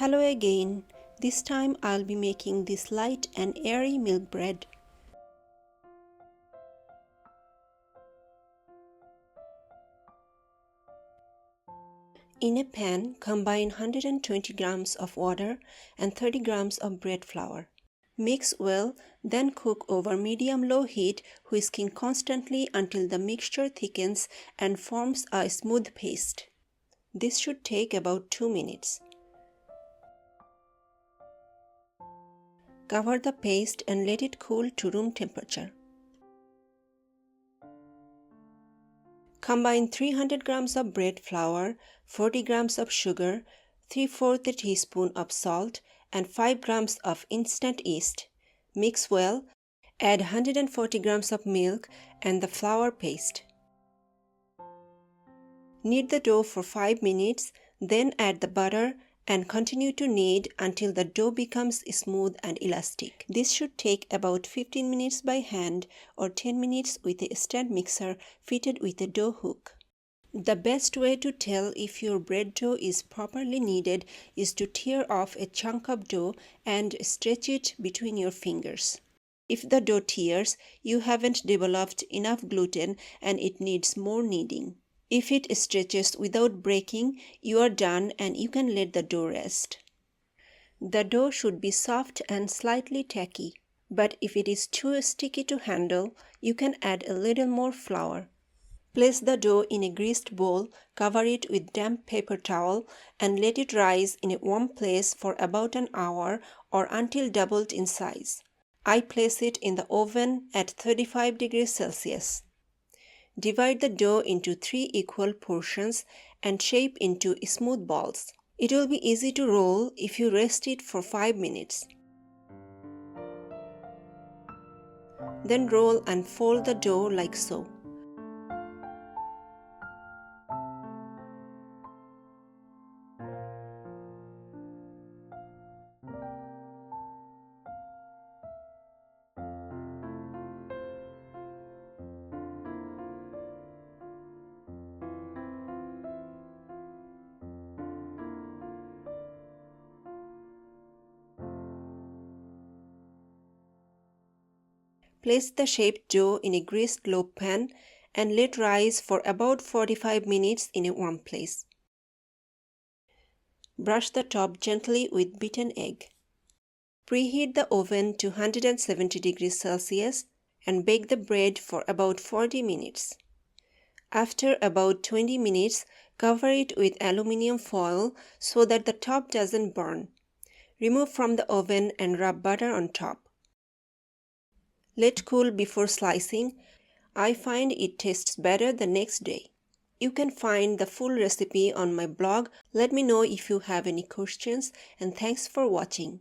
Hello again. This time I'll be making this light and airy milk bread. In a pan, combine 120 grams of water and 30 grams of bread flour. Mix well, then cook over medium-low heat, whisking constantly until the mixture thickens and forms a smooth paste. This should take about 2 minutes. Cover the paste and let it cool to room temperature. Combine 300 grams of bread flour, 40 grams of sugar, 3/4 teaspoon of salt, and 5 grams of instant yeast. Mix well, add 140 grams of milk and the flour paste. Knead the dough for 5 minutes, then add the butter and continue to knead until the dough becomes smooth and elastic. This should take about 15 minutes by hand or 10 minutes with a stand mixer fitted with a dough hook. The best way to tell if your bread dough is properly kneaded is to tear off a chunk of dough and stretch it between your fingers. If the dough tears, you haven't developed enough gluten and it needs more kneading. If it stretches without breaking, you are done and you can let the dough rest. The dough should be soft and slightly tacky, but if it is too sticky to handle, you can add a little more flour. Place the dough in a greased bowl, cover it with damp paper towel, and let it rise in a warm place for about an hour or until doubled in size. I place it in the oven at 35 degrees Celsius. Divide the dough into 3 equal portions and shape into smooth balls. It will be easy to roll if you rest it for 5 minutes. Then roll and fold the dough like so. Place the shaped dough in a greased loaf pan and let rise for about 45 minutes in a warm place. Brush the top gently with beaten egg. Preheat the oven to 170 degrees Celsius and bake the bread for about 40 minutes. After about 20 minutes, cover it with aluminum foil so that the top doesn't burn. Remove from the oven and rub butter on top. Let cool before slicing. I find it tastes better the next day. You can find the full recipe on my blog. Let me know if you have any questions, and thanks for watching.